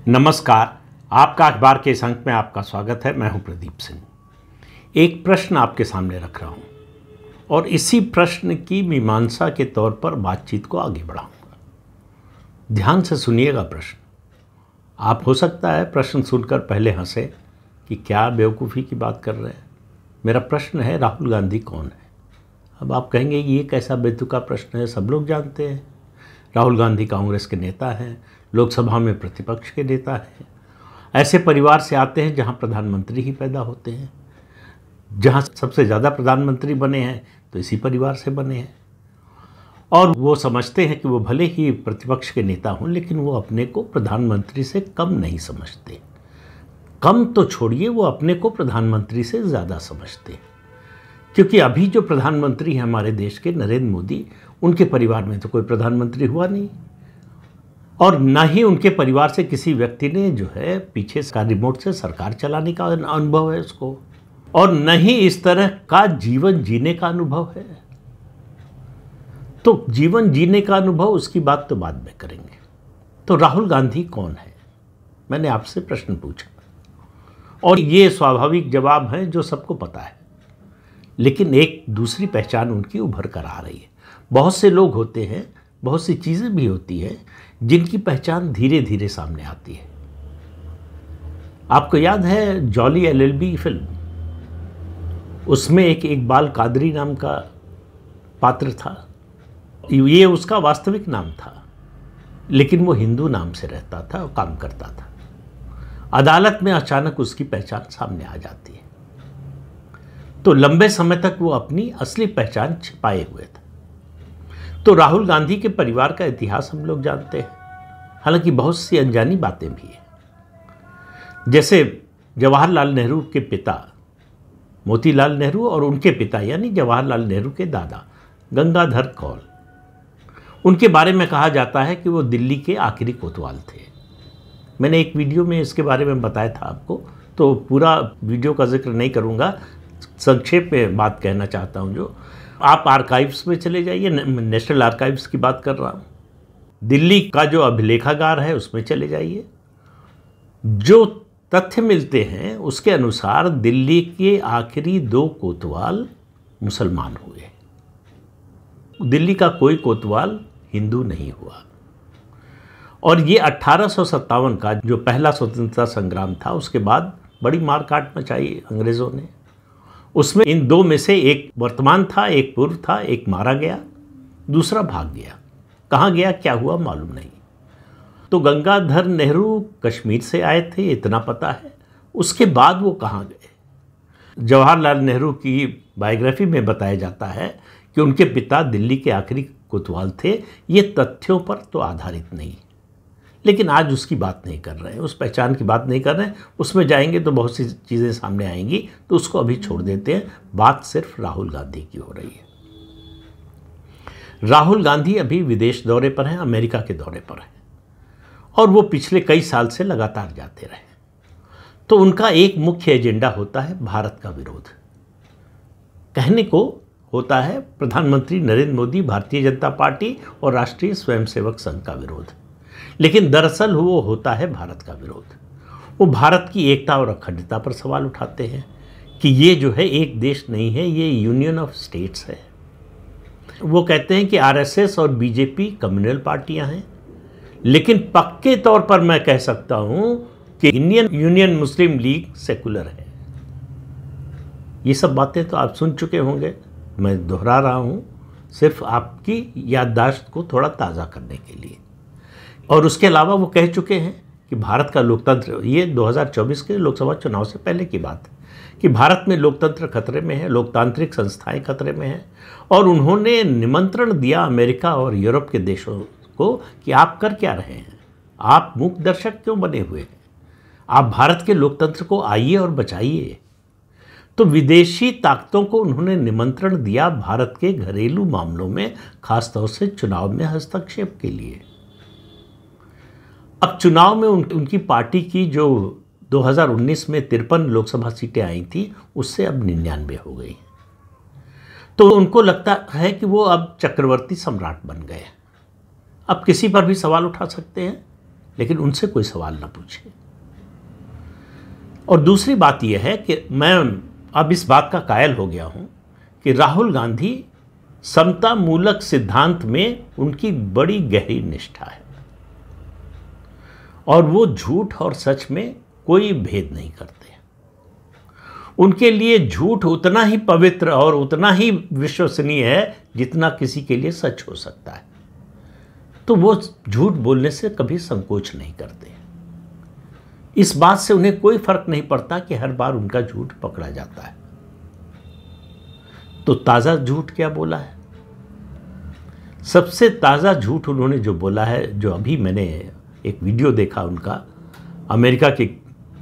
नमस्कार। आपका अखबार के इस अंक में आपका स्वागत है। मैं हूं प्रदीप सिंह। एक प्रश्न आपके सामने रख रहा हूं और इसी प्रश्न की मीमांसा के तौर पर बातचीत को आगे बढ़ाऊंगा। ध्यान से सुनिएगा प्रश्न। आप हो सकता है प्रश्न सुनकर पहले हंसे कि क्या बेवकूफ़ी की बात कर रहे हैं। मेरा प्रश्न है, राहुल गांधी कौन है? अब आप कहेंगे कि ये कैसा बेतुका प्रश्न है, सब लोग जानते हैं। राहुल गांधी कांग्रेस के नेता हैं, लोकसभा में प्रतिपक्ष के नेता हैं, ऐसे परिवार से आते हैं जहां प्रधानमंत्री ही पैदा होते हैं, जहां सबसे ज़्यादा प्रधानमंत्री बने हैं तो इसी परिवार से बने हैं। और वो समझते हैं कि वो भले ही प्रतिपक्ष के नेता हों लेकिन वो अपने को प्रधानमंत्री से कम नहीं समझते। कम तो छोड़िए, वो अपने को प्रधानमंत्री से ज़्यादा समझते हैं, क्योंकि अभी जो प्रधानमंत्री हैं हमारे देश के, नरेंद्र मोदी, उनके परिवार में तो कोई प्रधानमंत्री हुआ नहीं और न ही उनके परिवार से किसी व्यक्ति ने जो है पीछे का रिमोट से सरकार चलाने का अनुभव है उसको, और न ही इस तरह का जीवन जीने का अनुभव है। तो जीवन जीने का अनुभव, उसकी बात तो बाद में करेंगे। तो राहुल गांधी कौन है? मैंने आपसे प्रश्न पूछा और ये स्वाभाविक जवाब है जो सबको पता है, लेकिन एक दूसरी पहचान उनकी उभर कर आ रही है। बहुत से लोग होते हैं, बहुत सी चीज़ें भी होती हैं जिनकी पहचान धीरे धीरे सामने आती है। आपको याद है जॉली एलएलबी फिल्म? उसमें एक इकबाल कादरी नाम का पात्र था। ये उसका वास्तविक नाम था, लेकिन वो हिंदू नाम से रहता था और काम करता था। अदालत में अचानक उसकी पहचान सामने आ जाती है, तो लंबे समय तक वो अपनी असली पहचान छिपाए हुए थे। तो राहुल गांधी के परिवार का इतिहास हम लोग जानते हैं, हालांकि बहुत सी अनजानी बातें भी हैं। जैसे जवाहरलाल नेहरू के पिता मोतीलाल नेहरू और उनके पिता यानी जवाहरलाल नेहरू के दादा गंगाधर कौल, उनके बारे में कहा जाता है कि वो दिल्ली के आखिरी कोतवाल थे। मैंने एक वीडियो में इसके बारे में बताया था आपको, तो पूरा वीडियो का जिक्र नहीं करूँगा, संक्षेप में बात कहना चाहता हूँ। जो आप आर्काइव्स में चले जाइए, नेशनल आर्काइव्स की बात कर रहा हूँ, दिल्ली का जो अभिलेखागार है उसमें चले जाइए। जो तथ्य मिलते हैं उसके अनुसार दिल्ली के आखिरी 2 कोतवाल मुसलमान हुए। दिल्ली का कोई कोतवाल हिंदू नहीं हुआ। और ये 1857 का जो पहला स्वतंत्रता संग्राम था, उसके बाद बड़ी मारकाट मचाई अंग्रेज़ों ने। उसमें इन 2 में से एक वर्तमान था, एक पूर्व था, एक मारा गया, दूसरा भाग गया। कहाँ गया, क्या हुआ, मालूम नहीं। तो गंगाधर नेहरू कश्मीर से आए थे, इतना पता है। उसके बाद वो कहाँ गए? जवाहरलाल नेहरू की बायोग्राफी में बताया जाता है कि उनके पिता दिल्ली के आखिरी कोतवाल थे। ये तथ्यों पर तो आधारित नहीं, लेकिन आज उसकी बात नहीं कर रहे हैं, उस पहचान की बात नहीं कर रहे हैं। उसमें जाएंगे तो बहुत सी चीज़ें सामने आएंगी, तो उसको अभी छोड़ देते हैं। बात सिर्फ राहुल गांधी की हो रही है। राहुल गांधी अभी विदेश दौरे पर हैं, अमेरिका के दौरे पर हैं, और वो पिछले कई साल से लगातार जाते रहे। तो उनका एक मुख्य एजेंडा होता है भारत का विरोध। कहने को होता है प्रधानमंत्री नरेंद्र मोदी, भारतीय जनता पार्टी और राष्ट्रीय स्वयंसेवक संघ का विरोध, लेकिन दरअसल वो होता है भारत का विरोध। वो भारत की एकता और अखंडता पर सवाल उठाते हैं कि ये जो है एक देश नहीं है, ये यूनियन ऑफ स्टेट्स है। वो कहते हैं कि आरएसएस और बीजेपी कम्युनल पार्टियां हैं, लेकिन पक्के तौर पर मैं कह सकता हूं कि इंडियन यूनियन मुस्लिम लीग सेकुलर है। ये सब बातें तो आप सुन चुके होंगे, मैं दोहरा रहा हूं सिर्फ आपकी याददाश्त को थोड़ा ताज़ा करने के लिए। और उसके अलावा वो कह चुके हैं कि भारत का लोकतंत्र, ये 2024 के लोकसभा चुनाव से पहले की बात है, कि भारत में लोकतंत्र खतरे में है, लोकतांत्रिक संस्थाएं खतरे में हैं। और उन्होंने निमंत्रण दिया अमेरिका और यूरोप के देशों को कि आप कर क्या रहे हैं, आप मूक दर्शक क्यों बने हुए हैं, आप भारत के लोकतंत्र को आइए और बचाइए। तो विदेशी ताकतों को उन्होंने निमंत्रण दिया भारत के घरेलू मामलों में, खासतौर से चुनाव में हस्तक्षेप के लिए। अब चुनाव में उनकी पार्टी की जो 2019 में 53 लोकसभा सीटें आई थी, उससे अब 99 हो गई। तो उनको लगता है कि वो अब चक्रवर्ती सम्राट बन गए। अब किसी पर भी सवाल उठा सकते हैं, लेकिन उनसे कोई सवाल ना पूछे। और दूसरी बात यह है कि मैं अब इस बात का कायल हो गया हूं कि राहुल गांधी समता मूलक सिद्धांत में उनकी बड़ी गहरी निष्ठा है और वो झूठ और सच में कोई भेद नहीं करते। उनके लिए झूठ उतना ही पवित्र और उतना ही विश्वसनीय है जितना किसी के लिए सच हो सकता है। तो वो झूठ बोलने से कभी संकोच नहीं करते। इस बात से उन्हें कोई फर्क नहीं पड़ता कि हर बार उनका झूठ पकड़ा जाता है। तो ताज़ा झूठ क्या बोला है? सबसे ताज़ा झूठ उन्होंने जो बोला है, जो अभी मैंने एक वीडियो देखा उनका, अमेरिका के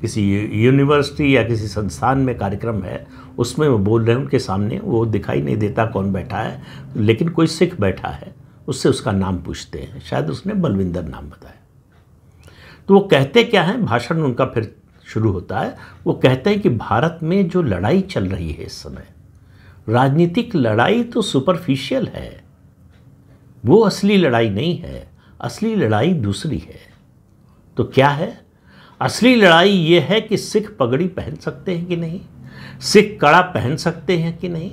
किसी यूनिवर्सिटी या किसी संस्थान में कार्यक्रम है, उसमें वो बोल रहे हैं, उनके सामने वो दिखाई नहीं देता कौन बैठा है, लेकिन कोई सिख बैठा है, उससे उसका नाम पूछते हैं, शायद उसने बलविंदर नाम बताया। तो वो कहते क्या हैं, भाषण उनका फिर शुरू होता है, वो कहते हैं कि भारत में जो लड़ाई चल रही है इस समय, राजनीतिक लड़ाई तो सुपरफिशियल है, वो असली लड़ाई नहीं है, असली लड़ाई दूसरी है। तो क्या है? असली लड़ाई ये है कि सिख पगड़ी पहन सकते हैं कि नहीं, सिख कड़ा पहन सकते हैं कि नहीं,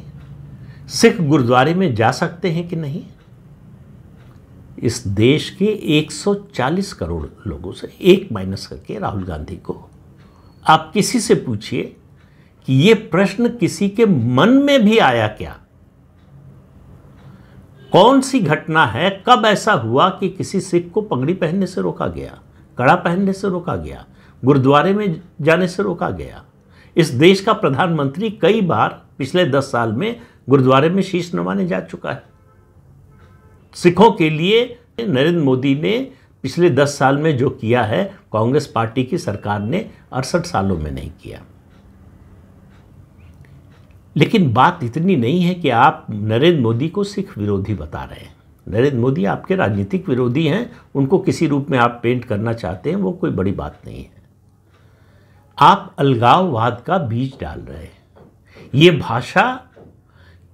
सिख गुरुद्वारे में जा सकते हैं कि नहीं। इस देश के 140 करोड़ लोगों से एक माइनस करके राहुल गांधी को आप किसी से पूछिए कि ये प्रश्न किसी के मन में भी आया क्या? कौन सी घटना है, कब ऐसा हुआ कि किसी सिख को पगड़ी पहनने से रोका गया, कड़ा पहनने से रोका गया, गुरुद्वारे में जाने से रोका गया? इस देश का प्रधानमंत्री कई बार पिछले 10 साल में गुरुद्वारे में शीश नवाने जा चुका है। सिखों के लिए नरेंद्र मोदी ने पिछले 10 साल में जो किया है, कांग्रेस पार्टी की सरकार ने 68 सालों में नहीं किया। लेकिन बात इतनी नहीं है कि आप नरेंद्र मोदी को सिख विरोधी बता रहे हैं। नरेंद्र मोदी आपके राजनीतिक विरोधी हैं, उनको किसी रूप में आप पेंट करना चाहते हैं, वो कोई बड़ी बात नहीं है। आप अलगाववाद का बीज डाल रहे हैं। ये भाषा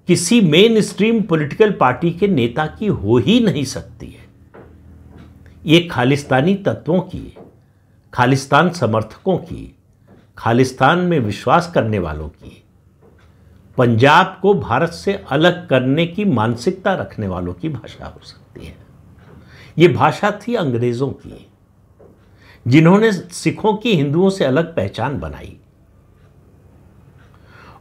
किसी मेन स्ट्रीम पॉलिटिकल पार्टी के नेता की हो ही नहीं सकती है। ये खालिस्तानी तत्वों की, खालिस्तान समर्थकों की, खालिस्तान में विश्वास करने वालों की, पंजाब को भारत से अलग करने की मानसिकता रखने वालों की भाषा हो सकती है। ये भाषा थी अंग्रेजों की, जिन्होंने सिखों की हिंदुओं से अलग पहचान बनाई।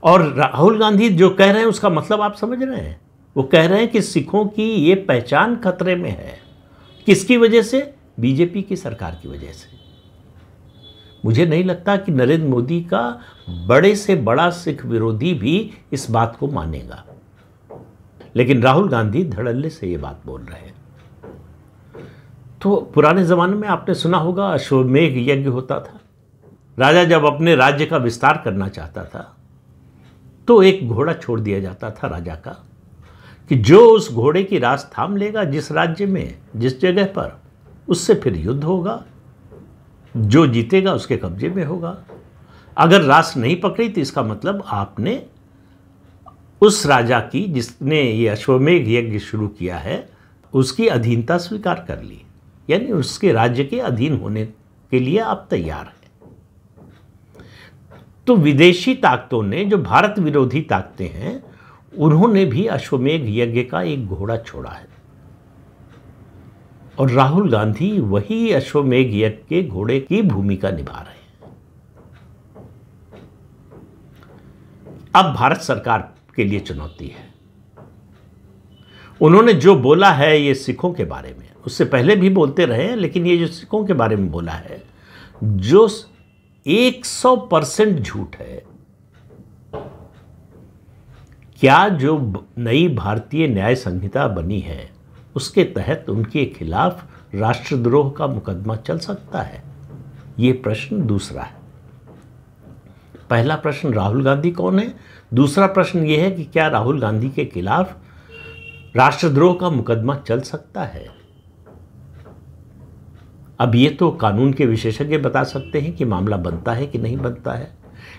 और राहुल गांधी जो कह रहे हैं उसका मतलब आप समझ रहे हैं? वो कह रहे हैं कि सिखों की ये पहचान खतरे में है। किसकी वजह से? बीजेपी की सरकार की वजह से। मुझे नहीं लगता कि नरेंद्र मोदी का बड़े से बड़ा सिख विरोधी भी इस बात को मानेगा, लेकिन राहुल गांधी धड़ल्ले से ये बात बोल रहे हैं। तो पुराने ज़माने में आपने सुना होगा, अश्वमेध यज्ञ होता था। राजा जब अपने राज्य का विस्तार करना चाहता था तो एक घोड़ा छोड़ दिया जाता था राजा का, कि जो उस घोड़े की रास थाम लेगा जिस राज्य में, जिस जगह पर, उससे फिर युद्ध होगा, जो जीतेगा उसके कब्जे में होगा। अगर रास नहीं पकड़ी तो इसका मतलब आपने उस राजा की, जिसने ये अश्वमेध यज्ञ शुरू किया है, उसकी अधीनता स्वीकार कर ली, यानी उसके राज्य के अधीन होने के लिए आप तैयार हैं। तो विदेशी ताकतों ने, जो भारत विरोधी ताकतें हैं, उन्होंने भी अश्वमेध यज्ञ का एक घोड़ा छोड़ा है, और राहुल गांधी वही अश्वमेध यज्ञ के घोड़े की भूमिका निभा रहे हैं। अब भारत सरकार के लिए चुनौती है। उन्होंने जो बोला है ये सिखों के बारे में, उससे पहले भी बोलते रहे हैं, लेकिन ये जो सिखों के बारे में बोला है, जो 100% झूठ है। क्या जो नई भारतीय न्याय संहिता बनी है उसके तहत उनके खिलाफ राष्ट्रद्रोह का मुकदमा चल सकता है? ये प्रश्न दूसरा है। पहला प्रश्न राहुल गांधी कौन है, दूसरा प्रश्न यह है कि क्या राहुल गांधी के खिलाफ राष्ट्रद्रोह का मुकदमा चल सकता है? अब ये तो कानून के विशेषज्ञ बता सकते हैं कि मामला बनता है कि नहीं बनता है,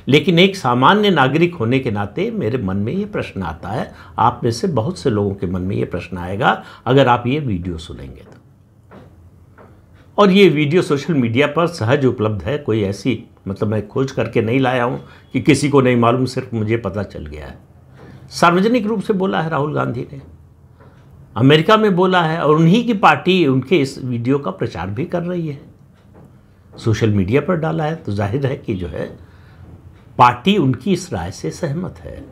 लेकिन एक सामान्य नागरिक होने के नाते मेरे मन में ये प्रश्न आता है, आप में से बहुत से लोगों के मन में ये प्रश्न आएगा अगर आप ये वीडियो सुनेंगे और ये वीडियो सोशल मीडिया पर सहज उपलब्ध है, कोई ऐसी मतलब मैं खोज करके नहीं लाया हूँ कि किसी को नहीं मालूम, सिर्फ मुझे पता चल गया है। सार्वजनिक रूप से बोला है राहुल गांधी ने, अमेरिका में बोला है, और उन्हीं की पार्टी उनके इस वीडियो का प्रचार भी कर रही है, सोशल मीडिया पर डाला है। तो जाहिर है कि जो है पार्टी उनकी इस राय से सहमत है।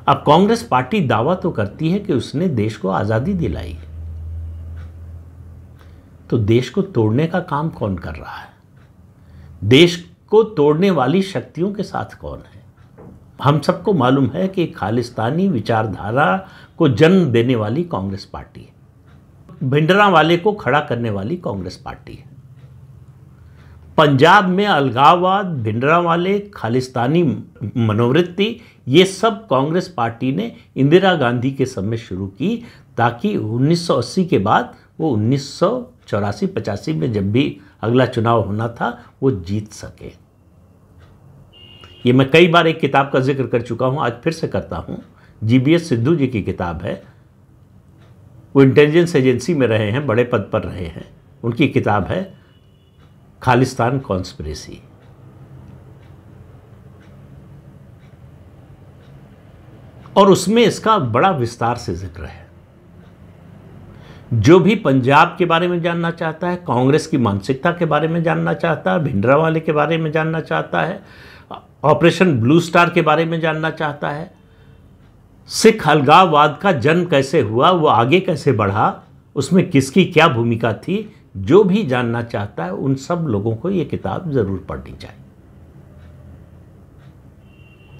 अब कांग्रेस पार्टी दावा तो करती है कि उसने देश को आज़ादी दिलाई है, तो देश को तोड़ने का काम कौन कर रहा है? देश को तोड़ने वाली शक्तियों के साथ कौन है? हम सबको मालूम है कि खालिस्तानी विचारधारा को जन्म देने वाली कांग्रेस पार्टी है, भिंडरावाले को खड़ा करने वाली कांग्रेस पार्टी है। पंजाब में अलगाववाद, भिंडरावाले, खालिस्तानी मनोवृत्ति, ये सब कांग्रेस पार्टी ने इंदिरा गांधी के समय शुरू की, ताकि 1980 के बाद वो 1984-85 में जब भी अगला चुनाव होना था वो जीत सके। ये मैं कई बार एक किताब का जिक्र कर चुका हूं, आज फिर से करता हूं। जीबीएस सिद्धू जी की किताब है, वो इंटेलिजेंस एजेंसी में रहे हैं, बड़े पद पर रहे हैं। उनकी किताब है खालिस्तान कॉन्स्पिरेसी। और उसमें इसका बड़ा विस्तार से जिक्र है। जो भी पंजाब के बारे में जानना चाहता है, कांग्रेस की मानसिकता के बारे में जानना चाहता है, भिंडरावाले के बारे में जानना चाहता है, ऑपरेशन ब्लू स्टार के बारे में जानना चाहता है, सिख अलगाववाद का जन्म कैसे हुआ, वो आगे कैसे बढ़ा, उसमें किसकी क्या भूमिका थी, जो भी जानना चाहता है उन सब लोगों को ये किताब जरूर पढ़नी चाहिए।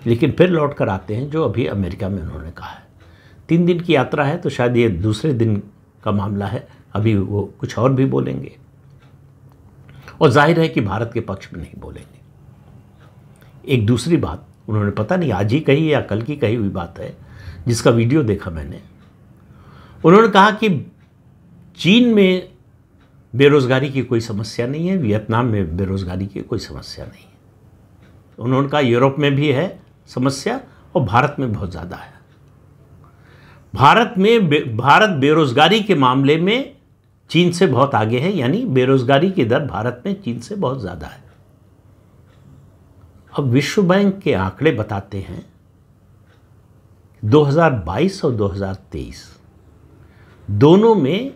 लेकिन फिर लौट कर आते हैं जो अभी अमेरिका में उन्होंने कहा है। 3 दिन की यात्रा है, तो शायद ये दूसरे दिन का मामला है, अभी वो कुछ और भी बोलेंगे, और जाहिर है कि भारत के पक्ष में नहीं बोलेंगे। एक दूसरी बात उन्होंने पता नहीं आज ही कही या कल की कही हुई बात है, जिसका वीडियो देखा मैंने। उन्होंने कहा कि चीन में बेरोजगारी की कोई समस्या नहीं है, वियतनाम में बेरोजगारी की कोई समस्या नहीं है। उन्होंने कहा यूरोप में भी है समस्या और भारत में बहुत ज़्यादा है। भारत बेरोजगारी के मामले में चीन से बहुत आगे है, यानी बेरोजगारी की दर भारत में चीन से बहुत ज़्यादा है। अब विश्व बैंक के आंकड़े बताते हैं 2022 और 2023 दोनों में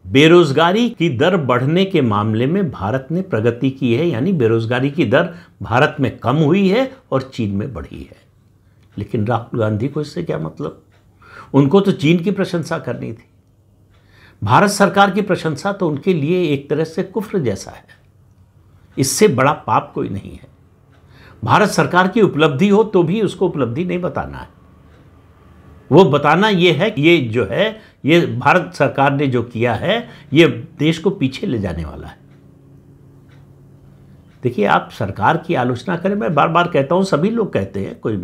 बेरोजगारी की दर बढ़ने के मामले में भारत ने प्रगति की है, यानी बेरोजगारी की दर भारत में कम हुई है और चीन में बढ़ी है। लेकिन राहुल गांधी को इससे क्या मतलब? उनको तो चीन की प्रशंसा करनी थी। भारत सरकार की प्रशंसा तो उनके लिए एक तरह से कुफ्र जैसा है, इससे बड़ा पाप कोई नहीं है। भारत सरकार की उपलब्धि हो तो भी उसको उपलब्धि नहीं बताना है, वो बताना ये है कि ये जो है ये भारत सरकार ने जो किया है ये देश को पीछे ले जाने वाला है। देखिए, आप सरकार की आलोचना करें, मैं बार बार कहता हूँ, सभी लोग कहते हैं, कोई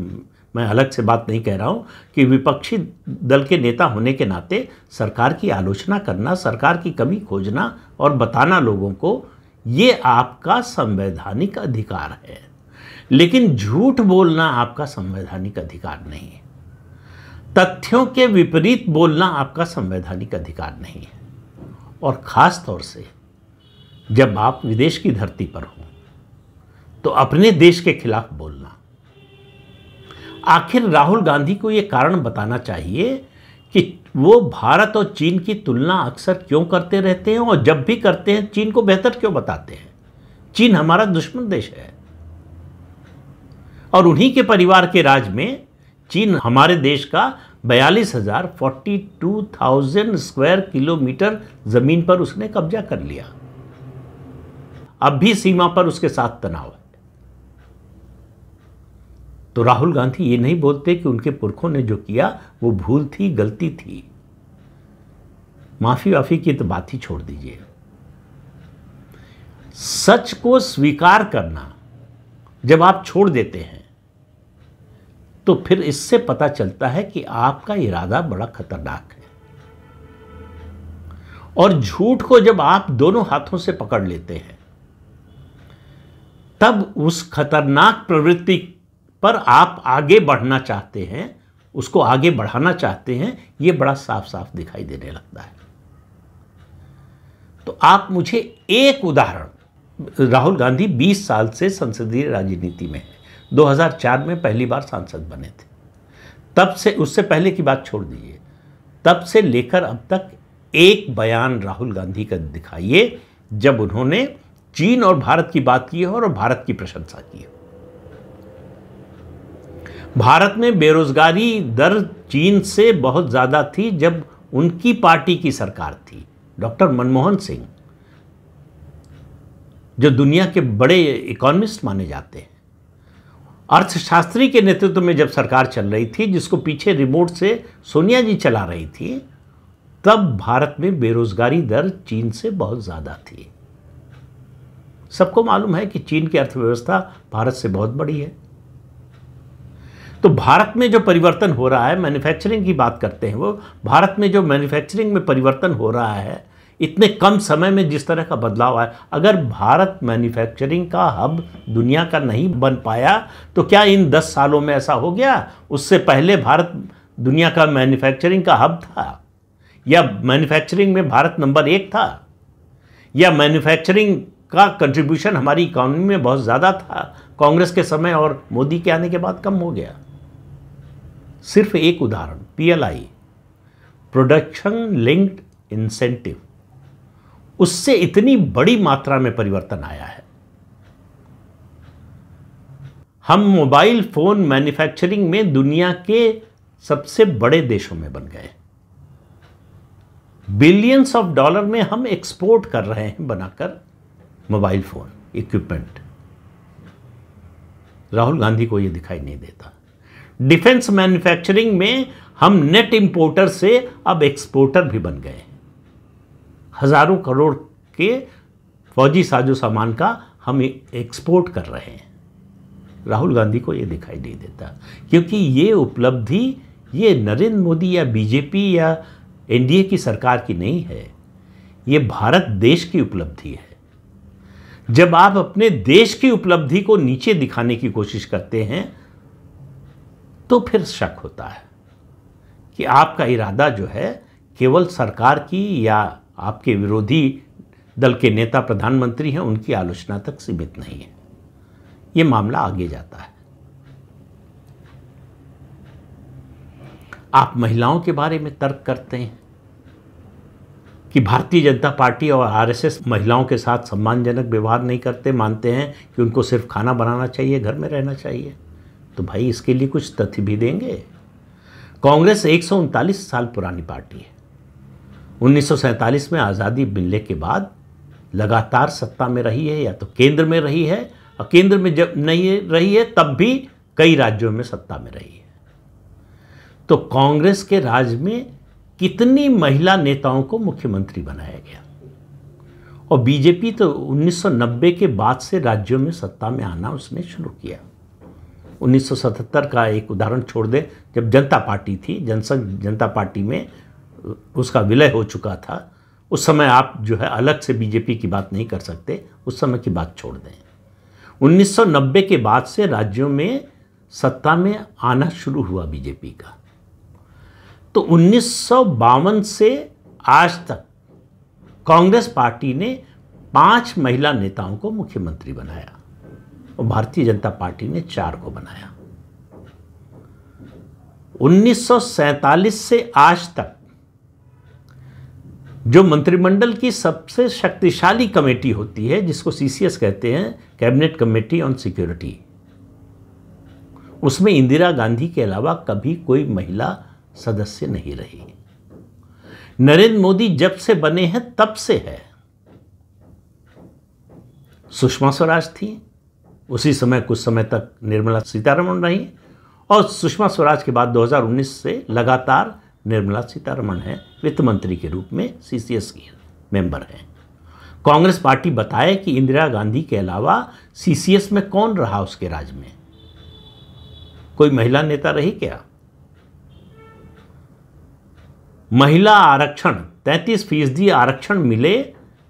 मैं अलग से बात नहीं कह रहा हूँ, कि विपक्षी दल के नेता होने के नाते सरकार की आलोचना करना, सरकार की कमी खोजना और बताना लोगों को, ये आपका संवैधानिक अधिकार है। लेकिन झूठ बोलना आपका संवैधानिक अधिकार नहीं है, तथ्यों के विपरीत बोलना आपका संवैधानिक अधिकार नहीं है, और ख़ास तौर से जब आप विदेश की धरती पर हो तो अपने देश के खिलाफ बोलना। आखिर राहुल गांधी को ये कारण बताना चाहिए कि वो भारत और चीन की तुलना अक्सर क्यों करते रहते हैं, और जब भी करते हैं चीन को बेहतर क्यों बताते हैं। चीन हमारा दुश्मन देश है, और उन्हीं के परिवार के राज में चीन हमारे देश का 42,000 स्क्वायर किलोमीटर जमीन पर उसने कब्जा कर लिया। अब भी सीमा पर उसके साथ तनाव है। तो राहुल गांधी ये नहीं बोलते कि उनके पुरखों ने जो किया वो भूल थी, गलती थी। माफी वाफी की तो बात ही छोड़ दीजिए। सच को स्वीकार करना जब आप छोड़ देते हैं तो फिर इससे पता चलता है कि आपका इरादा बड़ा खतरनाक है। और झूठ को जब आप दोनों हाथों से पकड़ लेते हैं तब उस खतरनाक प्रवृत्ति पर आप आगे बढ़ना चाहते हैं, उसको आगे बढ़ाना चाहते हैं, यह बड़ा साफ साफ दिखाई देने लगता है। तो आप मुझे एक उदाहरण, राहुल गांधी 20 साल से संसदीय राजनीति में है, 2004 में पहली बार सांसद बने थे, तब से, उससे पहले की बात छोड़ दीजिए, तब से लेकर अब तक एक बयान राहुल गांधी का दिखाइए जब उन्होंने चीन और भारत की बात की हो और भारत की प्रशंसा की हो। भारत में बेरोजगारी दर चीन से बहुत ज्यादा थी जब उनकी पार्टी की सरकार थी, डॉक्टर मनमोहन सिंह, जो दुनिया के बड़े इकोनॉमिस्ट माने जाते हैं, अर्थशास्त्री के नेतृत्व में जब सरकार चल रही थी, जिसको पीछे रिमोट से सोनिया जी चला रही थी, तब भारत में बेरोजगारी दर चीन से बहुत ज्यादा थी। सबको मालूम है कि चीन की अर्थव्यवस्था भारत से बहुत बड़ी है। तो भारत में जो परिवर्तन हो रहा है, मैन्युफैक्चरिंग की बात करते हैं वो, भारत में जो मैन्युफैक्चरिंग में परिवर्तन हो रहा है, इतने कम समय में जिस तरह का बदलाव आया, अगर भारत मैन्युफैक्चरिंग का हब दुनिया का नहीं बन पाया तो क्या इन 10 सालों में ऐसा हो गया? उससे पहले भारत दुनिया का मैन्युफैक्चरिंग का हब था, या मैन्युफैक्चरिंग में भारत नंबर 1 था, या मैन्युफैक्चरिंग का कंट्रीब्यूशन हमारी इकोनॉमी में बहुत ज़्यादा था, कांग्रेस के समय और मोदी के आने के बाद कम हो गया। सिर्फ एक उदाहरण, PLI, प्रोडक्शन लिंक्ड इंसेंटिव, उससे इतनी बड़ी मात्रा में परिवर्तन आया है। हम मोबाइल फोन मैन्युफैक्चरिंग में दुनिया के सबसे बड़े देशों में बन गए। बिलियंस ऑफ डॉलर में हम एक्सपोर्ट कर रहे हैं बनाकर mobile phone equipment. Rahul Gandhi को यह दिखाई नहीं देता। डिफेंस मैन्युफैक्चरिंग में हम नेट इंपोर्टर से अब एक्सपोर्टर भी बन गए। हजारों करोड़ के फौजी साजो सामान का हम एक्सपोर्ट कर रहे हैं। राहुल गांधी को यह दिखाई नहीं देता, क्योंकि ये उपलब्धि ये नरेंद्र मोदी या बीजेपी या एनडीए की सरकार की नहीं है, ये भारत देश की उपलब्धि है। जब आप अपने देश की उपलब्धि को नीचे दिखाने की कोशिश करते हैं तो फिर शक होता है कि आपका इरादा जो है केवल सरकार की या आपके विरोधी दल के नेता प्रधानमंत्री हैं उनकी आलोचना तक सीमित नहीं है। ये मामला आगे जाता है। आप महिलाओं के बारे में तर्क करते हैं कि भारतीय जनता पार्टी और आरएसएस महिलाओं के साथ सम्मानजनक व्यवहार नहीं करते, मानते हैं कि उनको सिर्फ खाना बनाना चाहिए, घर में रहना चाहिए। तो भाई इसके लिए कुछ तथ्य भी देंगे। कांग्रेस 139 साल पुरानी पार्टी है। 1947 में आज़ादी मिलने के बाद लगातार सत्ता में रही है, या तो केंद्र में रही है, और केंद्र में जब नहीं रही है तब भी कई राज्यों में सत्ता में रही है। तो कांग्रेस के राज में कितनी महिला नेताओं को मुख्यमंत्री बनाया गया, और बीजेपी तो 1990 के बाद से राज्यों में सत्ता में आना उसने शुरू किया। 1977 का एक उदाहरण छोड़ दें, जब जनता पार्टी थी, जनसंघ जनता पार्टी में उसका विलय हो चुका था, उस समय आप जो है अलग से बीजेपी की बात नहीं कर सकते, उस समय की बात छोड़ दें। 1990 के बाद से राज्यों में सत्ता में आना शुरू हुआ बीजेपी का। तो 1952 से आज तक कांग्रेस पार्टी ने 5 महिला नेताओं को मुख्यमंत्री बनाया, और भारतीय जनता पार्टी ने 4 को बनाया। 1947 से आज तक जो मंत्रिमंडल की सबसे शक्तिशाली कमेटी होती है, जिसको CCS कहते हैं, कैबिनेट कमेटी ऑन सिक्योरिटी, उसमें इंदिरा गांधी के अलावा कभी कोई महिला सदस्य नहीं रही। नरेंद्र मोदी जब से बने हैं तब से है। सुषमा स्वराज थी, उसी समय कुछ समय तक निर्मला सीतारमण रही, और सुषमा स्वराज के बाद 2019 से लगातार निर्मला सीतारमण है, वित्त मंत्री के रूप में CCS की मेंबर हैं। कांग्रेस पार्टी बताए कि इंदिरा गांधी के अलावा CCS में कौन रहा उसके राज में? कोई महिला नेता रही क्या? महिला आरक्षण 33% आरक्षण मिले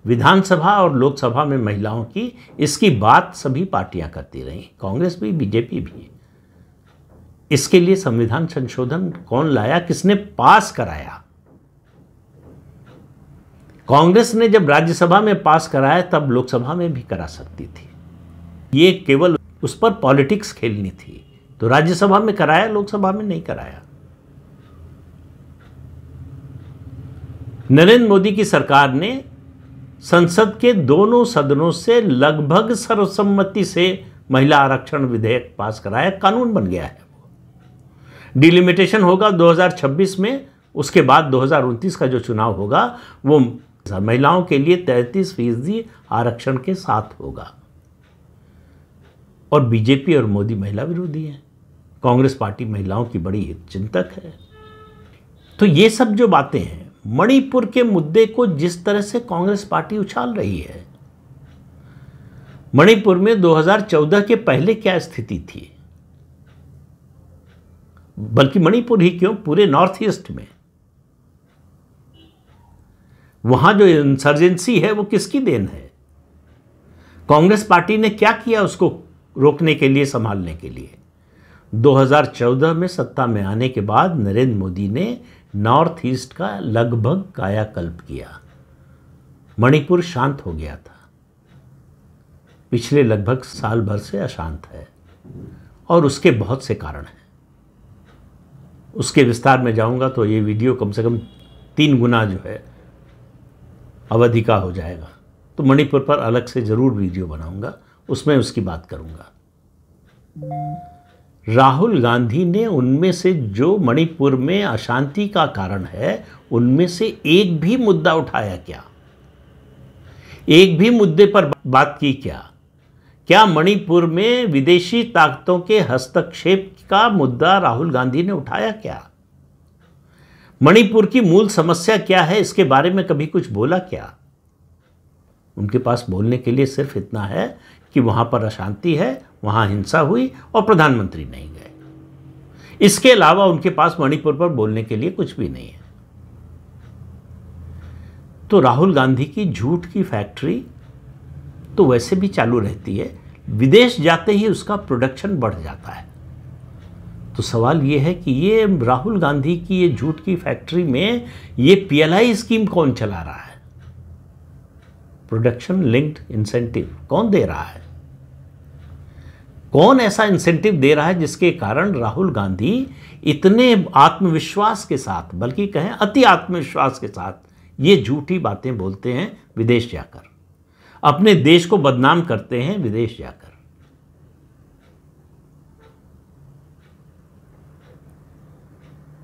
विधानसभा और लोकसभा में महिलाओं की, इसकी बात सभी पार्टियां करती रहीं, कांग्रेस भी, बीजेपी भी। इसके लिए संविधान संशोधन कौन लाया, किसने पास कराया? कांग्रेस ने जब राज्यसभा में पास कराया तब लोकसभा में भी करा सकती थी। ये केवल उस पर पॉलिटिक्स खेलनी थी, तो राज्यसभा में कराया, लोकसभा में नहीं कराया। नरेंद्र मोदी की सरकार ने संसद के दोनों सदनों से लगभग सर्वसम्मति से महिला आरक्षण विधेयक पास कराया, कानून बन गया है। डिलिमिटेशन होगा 2026 में, उसके बाद 2029 का जो चुनाव होगा वो महिलाओं के लिए 33% आरक्षण के साथ होगा। और बीजेपी और मोदी महिला विरोधी हैं, कांग्रेस पार्टी महिलाओं की बड़ी हितचिंतक है। तो ये सब जो बातें हैं, मणिपुर के मुद्दे को जिस तरह से कांग्रेस पार्टी उछाल रही है, मणिपुर में 2014 के पहले क्या स्थिति थी, बल्कि मणिपुर ही क्यों, पूरे नॉर्थ ईस्ट में वहां जो इंसर्जेंसी है वो किसकी देन है? कांग्रेस पार्टी ने क्या किया उसको रोकने के लिए, संभालने के लिए? 2014 में सत्ता में आने के बाद नरेंद्र मोदी ने नॉर्थ ईस्ट का लगभग कायाकल्प किया। मणिपुर शांत हो गया था, पिछले लगभग साल भर से अशांत है, और उसके बहुत से कारण हैं। उसके विस्तार में जाऊंगा तो ये वीडियो कम से कम 3 गुना जो है अवधि का हो जाएगा। तो मणिपुर पर अलग से जरूर वीडियो बनाऊंगा, उसमें उसकी बात करूंगा। राहुल गांधी ने उनमें से जो मणिपुर में अशांति का कारण है, उनमें से एक भी मुद्दा उठाया क्या? एक भी मुद्दे पर बात की क्या? क्या मणिपुर में विदेशी ताकतों के हस्तक्षेप का मुद्दा राहुल गांधी ने उठाया क्या? मणिपुर की मूल समस्या क्या है, इसके बारे में कभी कुछ बोला क्या? उनके पास बोलने के लिए सिर्फ इतना है कि वहां पर अशांति है, वहां हिंसा हुई और प्रधानमंत्री नहीं गए। इसके अलावा उनके पास मणिपुर पर बोलने के लिए कुछ भी नहीं है। तो राहुल गांधी की झूठ की फैक्ट्री तो वैसे भी चालू रहती है, विदेश जाते ही उसका प्रोडक्शन बढ़ जाता है। तो सवाल ये है कि ये राहुल गांधी की ये झूठ की फैक्ट्री में ये पीएलआई स्कीम कौन चला रहा है? प्रोडक्शन लिंक्ड इंसेंटिव कौन दे रहा है? कौन ऐसा इंसेंटिव दे रहा है जिसके कारण राहुल गांधी इतने आत्मविश्वास के साथ, बल्कि कहें अति आत्मविश्वास के साथ, ये झूठी बातें बोलते हैं विदेश जाकर, अपने देश को बदनाम करते हैं विदेश जाकर?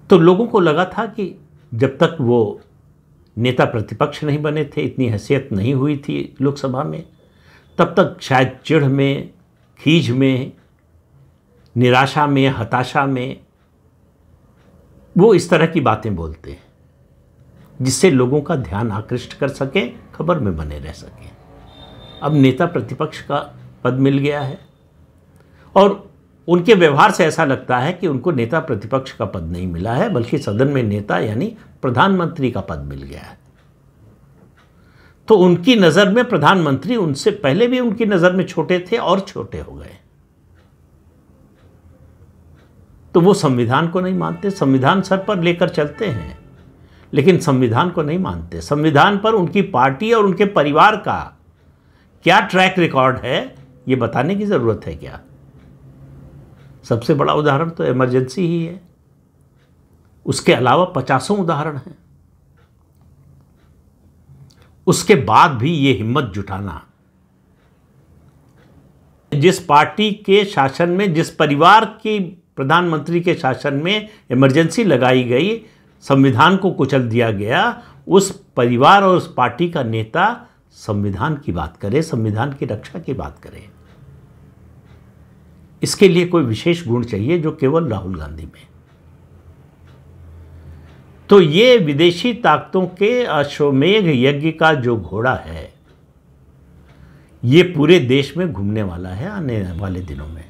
तो लोगों को लगा था कि जब तक वो नेता प्रतिपक्ष नहीं बने थे, इतनी हैसियत नहीं हुई थी लोकसभा में, तब तक शायद चिढ़ में, खीज में, निराशा में, हताशा में वो इस तरह की बातें बोलते हैं जिससे लोगों का ध्यान आकृष्ट कर सकें, खबर में बने रह सकें। अब नेता प्रतिपक्ष का पद मिल गया है और उनके व्यवहार से ऐसा लगता है कि उनको नेता प्रतिपक्ष का पद नहीं मिला है, बल्कि सदन में नेता यानी प्रधानमंत्री का पद मिल गया है। तो उनकी नज़र में प्रधानमंत्री उनसे पहले भी उनकी नज़र में छोटे थे और छोटे हो गए। तो वो संविधान को नहीं मानते, संविधान सर पर लेकर चलते हैं लेकिन संविधान को नहीं मानते। संविधान पर उनकी पार्टी और उनके परिवार का क्या ट्रैक रिकॉर्ड है ये बताने की ज़रूरत है क्या? सबसे बड़ा उदाहरण तो इमरजेंसी ही है, उसके अलावा 50 उदाहरण हैं। उसके बाद भी ये हिम्मत जुटाना, जिस पार्टी के शासन में, जिस परिवार की प्रधानमंत्री के शासन में इमरजेंसी लगाई गई, संविधान को कुचल दिया गया, उस परिवार और उस पार्टी का नेता संविधान की बात करे, संविधान की रक्षा की बात करे। इसके लिए कोई विशेष गुण चाहिए जो केवल राहुल गांधी में। तो ये विदेशी ताकतों के अश्वमेध यज्ञ का जो घोड़ा है, ये पूरे देश में घूमने वाला है आने वाले दिनों में,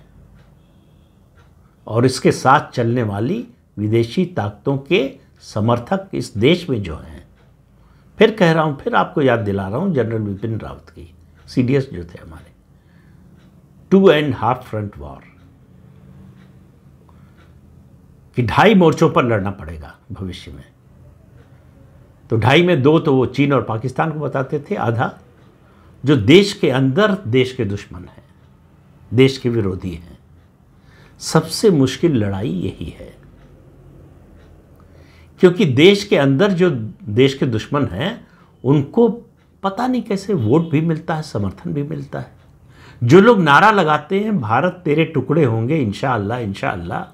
और इसके साथ चलने वाली विदेशी ताकतों के समर्थक इस देश में जो हैं, फिर कह रहा हूं, फिर आपको याद दिला रहा हूं जनरल विपिन रावत की, सीडीएस जो थे हमारे, 2.5 फ्रंट वॉर, कि 2.5 मोर्चों पर लड़ना पड़ेगा भविष्य में। तो 2.5 में 2 तो वो चीन और पाकिस्तान को बताते थे, आधा जो देश के अंदर देश के दुश्मन हैं, देश के विरोधी हैं। सबसे मुश्किल लड़ाई यही है, क्योंकि देश के अंदर जो देश के दुश्मन हैं उनको पता नहीं कैसे वोट भी मिलता है, समर्थन भी मिलता है। जो लोग नारा लगाते हैं भारत तेरे टुकड़े होंगे इंशाअल्लाह इंशाअल्लाह,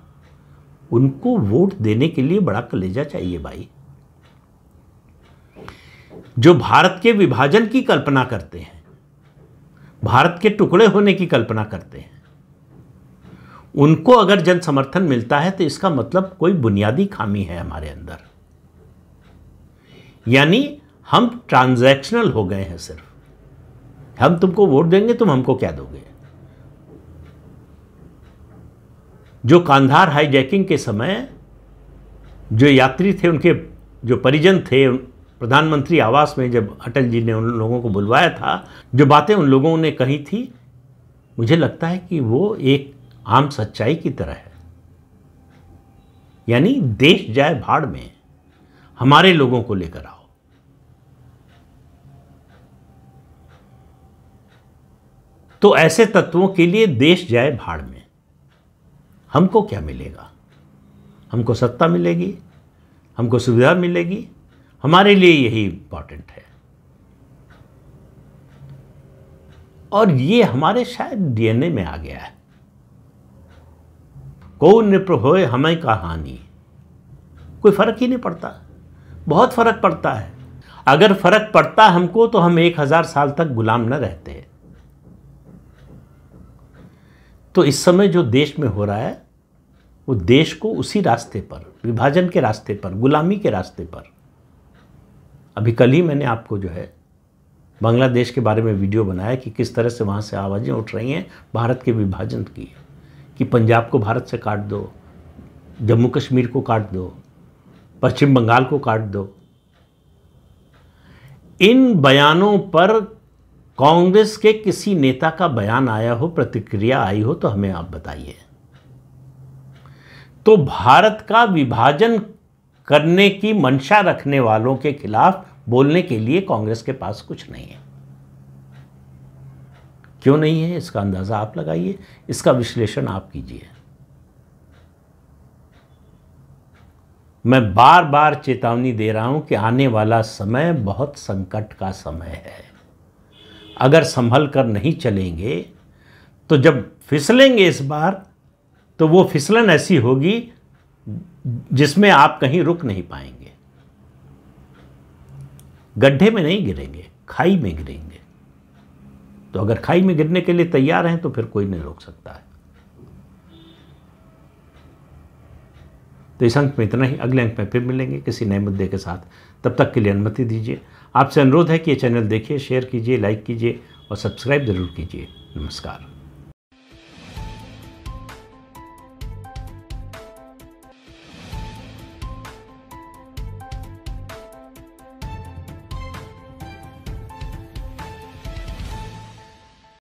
उनको वोट देने के लिए बड़ा कलेजा चाहिए भाई। जो भारत के विभाजन की कल्पना करते हैं, भारत के टुकड़े होने की कल्पना करते हैं, उनको अगर जन समर्थन मिलता है तो इसका मतलब कोई बुनियादी खामी है हमारे अंदर। यानी हम ट्रांजैक्शनल हो गए हैं, सिर्फ हम तुमको वोट देंगे, तुम हमको क्या दोगे। जो कांधार हाईजैकिंग के समय जो यात्री थे, उनके जो परिजन थे, प्रधानमंत्री आवास में जब अटल जी ने उन लोगों को बुलवाया था, जो बातें उन लोगों ने कही थी, मुझे लगता है कि वो एक आम सच्चाई की तरह है। यानी देश जाए भाड़ में, हमारे लोगों को लेकर आओ। तो ऐसे तत्वों के लिए देश जाए भाड़ में, हमको क्या मिलेगा? हमको सत्ता मिलेगी, हमको सुविधा मिलेगी, हमारे लिए यही इंपॉर्टेंट है। और ये हमारे शायद डीएनए में आ गया है। को नृप होए हमें कहानी, कोई फर्क ही नहीं पड़ता। बहुत फर्क पड़ता है। अगर फर्क पड़ता हमको तो हम 1000 साल तक गुलाम न रहते। तो इस समय जो देश में हो रहा है वो देश को उसी रास्ते पर, विभाजन के रास्ते पर, गुलामी के रास्ते पर। अभी कल ही मैंने आपको जो है बांग्लादेश के बारे में वीडियो बनाया कि किस तरह से वहाँ से आवाज़ें उठ रही हैं भारत के विभाजन की, कि पंजाब को भारत से काट दो, जम्मू कश्मीर को काट दो, पश्चिम बंगाल को काट दो। इन बयानों पर कांग्रेस के किसी नेता का बयान आया हो, प्रतिक्रिया आई हो, तो हमें आप बताइए। तो भारत का विभाजन करने की मंशा रखने वालों के खिलाफ बोलने के लिए कांग्रेस के पास कुछ नहीं है। क्यों नहीं है, इसका अंदाजा आप लगाइए, इसका विश्लेषण आप कीजिए। मैं बार बार चेतावनी दे रहा हूं कि आने वाला समय बहुत संकट का समय है। अगर संभल कर नहीं चलेंगे तो जब फिसलेंगे इस बार, तो वो फिसलन ऐसी होगी जिसमें आप कहीं रुक नहीं पाएंगे। गड्ढे में नहीं गिरेंगे, खाई में गिरेंगे। तो अगर खाई में गिरने के लिए तैयार हैं तो फिर कोई नहीं रोक सकता है। तो इस अंक में इतना ही। अगले अंक में फिर मिलेंगे किसी नए मुद्दे के साथ। तब तक के लिए अनुमति दीजिए। आपसे अनुरोध है कि ये चैनल देखिए, शेयर कीजिए, लाइक कीजिए और सब्सक्राइब जरूर कीजिए। नमस्कार।